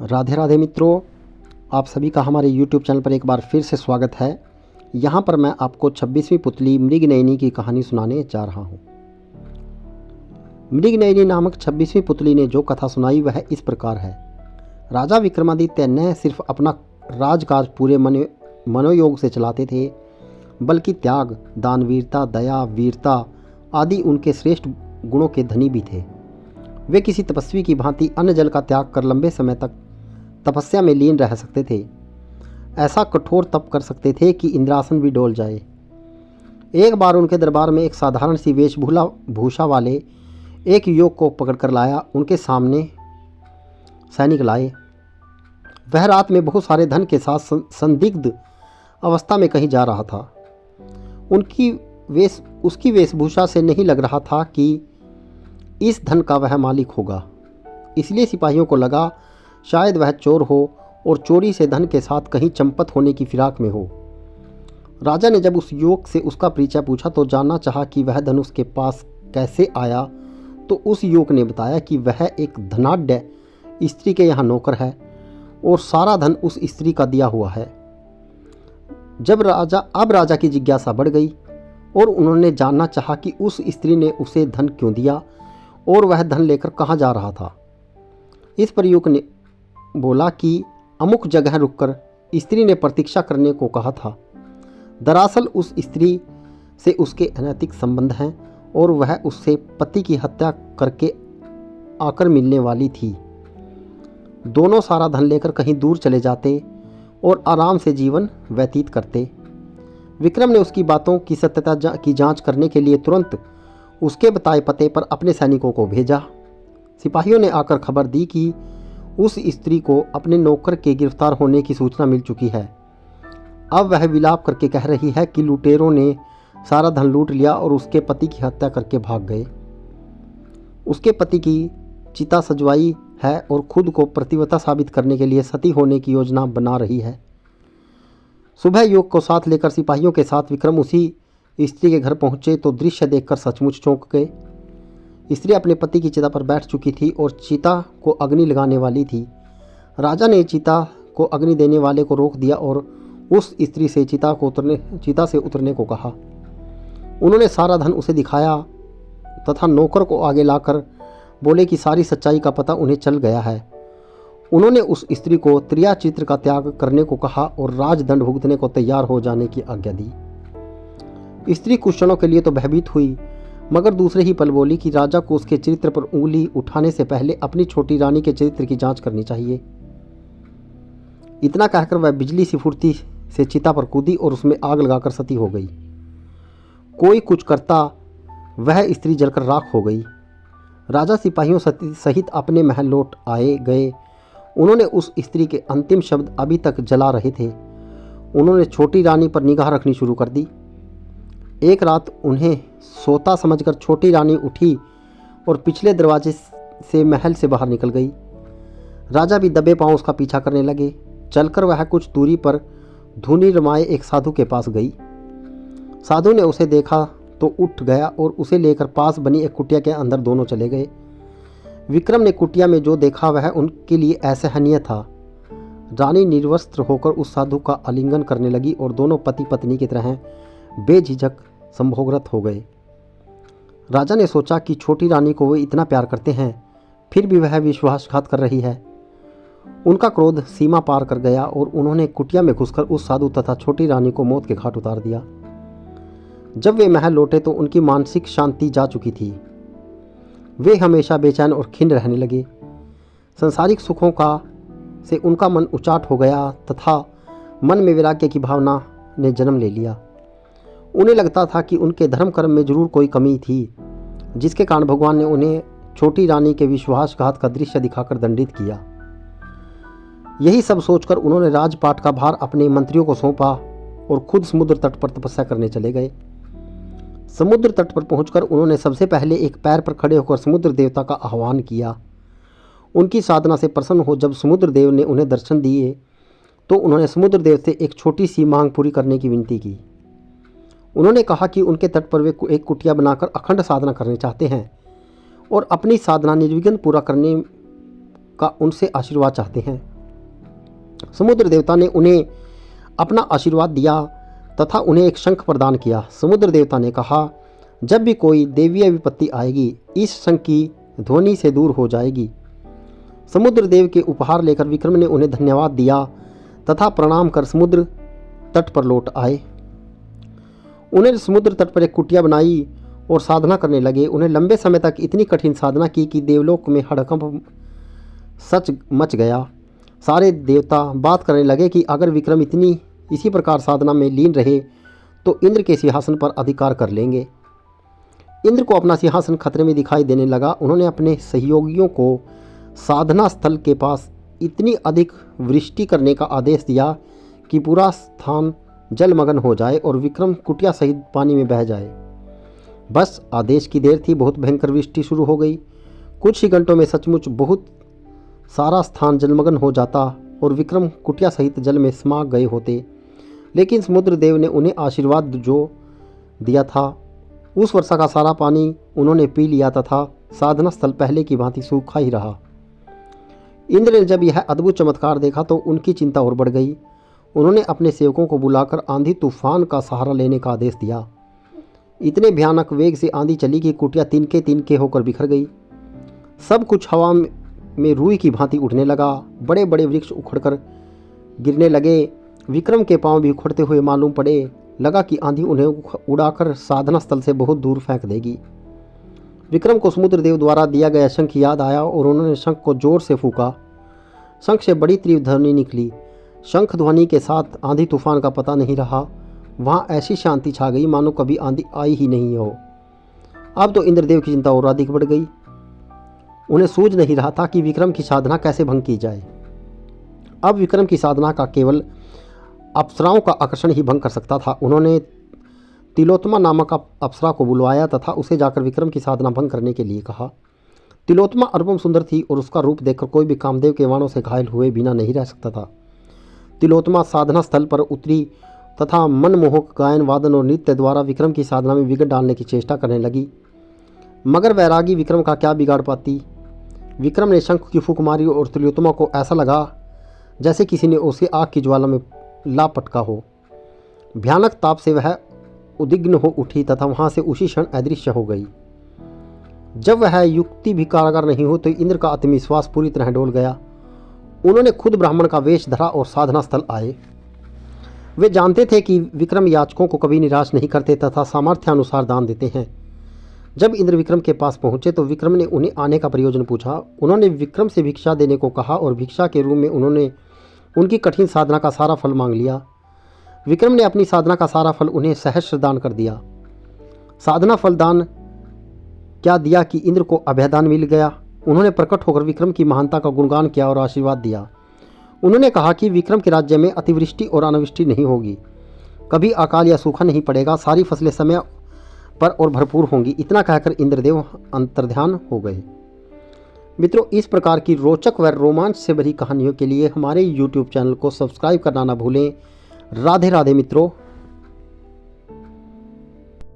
राधे राधे मित्रों, आप सभी का हमारे YouTube चैनल पर एक बार फिर से स्वागत है। यहाँ पर मैं आपको 26वीं पुतली मृगनयनी की कहानी सुनाने जा रहा हूँ। मृगनयनी नामक 26वीं पुतली ने जो कथा सुनाई वह इस प्रकार है। राजा विक्रमादित्य न सिर्फ अपना राजकाज पूरे मनोयोग से चलाते थे, बल्कि त्याग, दानवीरता, दया, वीरता आदि उनके श्रेष्ठ गुणों के धनी भी थे। वे किसी तपस्वी की भांति अन्न जल का त्याग कर लंबे समय तक तपस्या में लीन रह सकते थे। ऐसा कठोर तप कर सकते थे कि इंद्रासन भी डोल जाए। एक बार उनके दरबार में एक साधारण सी वेशभूषा वाले एक युवक को पकड़कर लाया। उनके सामने सैनिक लाए। वह रात में बहुत सारे धन के साथ संदिग्ध अवस्था में कहीं जा रहा था। उसकी वेशभूषा से नहीं लग रहा था कि इस धन का वह मालिक होगा। इसलिए सिपाहियों को लगा शायद वह चोर हो और चोरी से धन के साथ कहीं चंपत होने की फिराक में हो। राजा ने जब उस युवक से उसका परिचय पूछा तो जानना चाहा कि वह धन उसके पास कैसे आया, तो उस युवक ने बताया कि वह एक धनाढ्य स्त्री के यहाँ नौकर है और सारा धन उस स्त्री का दिया हुआ है। अब राजा की जिज्ञासा बढ़ गई और उन्होंने जानना चाहा कि उस स्त्री ने उसे धन क्यों दिया और वह धन लेकर कहाँ जा रहा था। इस पर युवक ने बोला कि अमुक जगह रुककर स्त्री ने प्रतीक्षा करने को कहा था। दरअसल उस स्त्री से उसके अनैतिक संबंध हैं और वह उससे पति की हत्या करके आकर मिलने वाली थी। दोनों सारा धन लेकर कहीं दूर चले जाते और आराम से जीवन व्यतीत करते। विक्रम ने उसकी बातों की सत्यता की जांच करने के लिए तुरंत उसके बताए पते पर अपने सैनिकों को भेजा। सिपाहियों ने आकर खबर दी कि उस स्त्री को अपने नौकर के गिरफ्तार होने की सूचना मिल चुकी है। अब वह विलाप करके कह रही है कि लुटेरों ने सारा धन लूट लिया और उसके पति की हत्या करके भाग गए। उसके पति की चिता सजवाई है और खुद को प्रतिवता साबित करने के लिए सती होने की योजना बना रही है। सुबह युवक को साथ लेकर सिपाहियों के साथ विक्रम उसी स्त्री के घर पहुंचे तो दृश्य देखकर सचमुच चौंक गए। स्त्री अपने पति की चिता पर बैठ चुकी थी और चिता को अग्नि लगाने वाली थी। राजा ने चिता को अग्नि देने वाले को रोक दिया और उस स्त्री से चिता से उतरने को कहा। उन्होंने सारा धन उसे दिखाया तथा नौकर को आगे लाकर बोले कि सारी सच्चाई का पता उन्हें चल गया है। उन्होंने उस स्त्री को त्रियाचित्र का त्याग करने को कहा और राजदंड भुगतने को तैयार हो जाने की आज्ञा दी। स्त्री कुछ क्षणों के लिए तो भयभीत हुई, मगर दूसरे ही पल बोली कि राजा को उसके चरित्र पर उंगली उठाने से पहले अपनी छोटी रानी के चरित्र की जांच करनी चाहिए। इतना कहकर वह बिजली सी फुर्ती से चिता पर कूदी और उसमें आग लगाकर सती हो गई। कोई कुछ करता वह स्त्री जलकर राख हो गई। राजा सिपाहियों सहित अपने महल लौट गए। उन्होंने उस स्त्री के अंतिम शब्द अभी तक जला रहे थे। उन्होंने छोटी रानी पर निगाह रखनी शुरू कर दी। एक रात उन्हें सोता समझकर छोटी रानी उठी और पिछले दरवाजे से महल से बाहर निकल गई। राजा भी दबे पांव उसका पीछा करने लगे। चलकर वह कुछ दूरी पर धूनी रमाए एक साधु के पास गई। साधु ने उसे देखा तो उठ गया और उसे लेकर पास बनी एक कुटिया के अंदर दोनों चले गए। विक्रम ने कुटिया में जो देखा वह उनके लिए असहनीय था। रानी निर्वस्त्र होकर उस साधु का आलिंगन करने लगी और दोनों पति पत्नी की तरह बेझिझक संभोगरत हो गए। राजा ने सोचा कि छोटी रानी को वे इतना प्यार करते हैं, फिर भी वह विश्वासघात कर रही है। उनका क्रोध सीमा पार कर गया और उन्होंने कुटिया में घुसकर उस साधु तथा छोटी रानी को मौत के घाट उतार दिया। जब वे महल लौटे तो उनकी मानसिक शांति जा चुकी थी। वे हमेशा बेचैन और खिन्न रहने लगे। सांसारिक सुखों से उनका मन उचाट हो गया तथा मन में वैराग्य की भावना ने जन्म ले लिया। उन्हें लगता था कि उनके धर्म कर्म में जरूर कोई कमी थी, जिसके कारण भगवान ने उन्हें छोटी रानी के विश्वासघात का दृश्य दिखाकर दंडित किया। यही सब सोचकर उन्होंने राजपाट का भार अपने मंत्रियों को सौंपा और खुद समुद्र तट पर तपस्या करने चले गए। समुद्र तट पर पहुंचकर उन्होंने सबसे पहले एक पैर पर खड़े होकर समुद्र देवता का आह्वान किया। उनकी साधना से प्रसन्न हो जब समुद्र देव ने उन्हें दर्शन दिए तो उन्होंने समुद्र देव से एक छोटी सी मांग पूरी करने की विनती की। उन्होंने कहा कि उनके तट पर वे एक कुटिया बनाकर अखंड साधना करना चाहते हैं और अपनी साधना निर्विघ्न पूरा करने का उनसे आशीर्वाद चाहते हैं। समुद्र देवता ने उन्हें अपना आशीर्वाद दिया तथा उन्हें एक शंख प्रदान किया। समुद्र देवता ने कहा, जब भी कोई दैवीय विपत्ति आएगी, इस शंख की ध्वनि से दूर हो जाएगी। समुद्र देव के उपहार लेकर विक्रम ने उन्हें धन्यवाद दिया तथा प्रणाम कर समुद्र तट पर लौट आए। उन्हें समुद्र तट पर एक कुटिया बनाई और साधना करने लगे। उन्हें लंबे समय तक इतनी कठिन साधना की कि देवलोक में हड़कंप सच मच गया। सारे देवता बात करने लगे कि अगर विक्रम इसी प्रकार साधना में लीन रहे तो इंद्र के सिंहासन पर अधिकार कर लेंगे। इंद्र को अपना सिंहासन खतरे में दिखाई देने लगा। उन्होंने अपने सहयोगियों को साधना स्थल के पास इतनी अधिक वृष्टि करने का आदेश दिया कि पूरा स्थान जलमग्न हो जाए और विक्रम कुटिया सहित पानी में बह जाए। बस आदेश की देर थी, बहुत भयंकर वृष्टि शुरू हो गई। कुछ ही घंटों में सचमुच बहुत सारा स्थान जलमग्न हो जाता और विक्रम कुटिया सहित जल में समा गए होते। लेकिन समुद्र देव ने उन्हें आशीर्वाद जो दिया था, उस वर्षा का सारा पानी उन्होंने पी लिया तथा साधना स्थल पहले की भांति सूखा ही रहा। इंद्र ने जब यह अद्भुत चमत्कार देखा तो उनकी चिंता और बढ़ गई। उन्होंने अपने सेवकों को बुलाकर आंधी तूफान का सहारा लेने का आदेश दिया। इतने भयानक वेग से आंधी चली कि कुटिया तिनके तिनके होकर बिखर गई। सब कुछ हवा में रुई की भांति उठने लगा। बड़े बड़े वृक्ष उखड़कर गिरने लगे। विक्रम के पांव भी उखड़ते हुए मालूम पड़े। लगा कि आंधी उन्हें उड़ाकर साधना स्थल से बहुत दूर फेंक देगी। विक्रम को समुद्र देव द्वारा दिया गया शंख याद आया और उन्होंने शंख को जोर से फूंका। शंख से बड़ी तीव्र ध्वनि निकली। शंख ध्वनि के साथ आंधी तूफान का पता नहीं रहा। वहाँ ऐसी शांति छा गई मानो कभी आंधी आई ही नहीं हो। अब तो इंद्रदेव की चिंता और अधिक बढ़ गई। उन्हें सूझ नहीं रहा था कि विक्रम की साधना कैसे भंग की जाए। अब विक्रम की साधना का केवल अप्सराओं का आकर्षण ही भंग कर सकता था। उन्होंने तिलोत्तमा नामक अप्सरा को बुलवाया तथा उसे जाकर विक्रम की साधना भंग करने के लिए कहा। तिलोत्तमा अनुपम सुंदर थी और उसका रूप देखकर कोई भी कामदेव के बाणों से घायल हुए बिना नहीं रह सकता था। तिलोत्तमा साधना स्थल पर उतरी तथा मनमोहक गायन वादन और नृत्य द्वारा विक्रम की साधना में विघ्न डालने की चेष्टा करने लगी। मगर वैरागी विक्रम का क्या बिगाड़ पाती। विक्रम ने शंख की फूंक मारी और तिलोत्तमा को ऐसा लगा जैसे किसी ने उसे आग की ज्वाला में ला पटका हो। भयानक ताप से वह उद्विग्न हो उठी तथा वहाँ से उसी क्षण अदृश्य हो गई। जब वह युक्ति भी कारगर नहीं हो तो इंद्र का आत्मविश्वास पूरी तरह डोल गया। उन्होंने खुद ब्राह्मण का वेश धरा और साधना स्थल आए। वे जानते थे कि विक्रम याचकों को कभी निराश नहीं करते तथा सामर्थ्यानुसार दान देते हैं। जब इंद्र विक्रम के पास पहुंचे तो विक्रम ने उन्हें आने का प्रयोजन पूछा। उन्होंने विक्रम से भिक्षा देने को कहा और भिक्षा के रूप में उन्होंने उनकी कठिन साधना का सारा फल मांग लिया। विक्रम ने अपनी साधना का सारा फल उन्हें सहस्र दान कर दिया। साधना फल दान क्या दिया कि इंद्र को अभयदान मिल गया। उन्होंने प्रकट होकर विक्रम की महानता का गुणगान किया और आशीर्वाद दिया। उन्होंने कहा कि विक्रम के राज्य में अतिवृष्टि और अनावृष्टि नहीं होगी, कभी अकाल या सूखा नहीं पड़ेगा, सारी फसलें समय पर और भरपूर होंगी। इतना कहकर इंद्रदेव अंतर्ध्यान हो गए। मित्रों, इस प्रकार की रोचक व रोमांच से भरी कहानियों के लिए हमारे YouTube चैनल को सब्सक्राइब करना ना भूलें। राधे राधे मित्रों।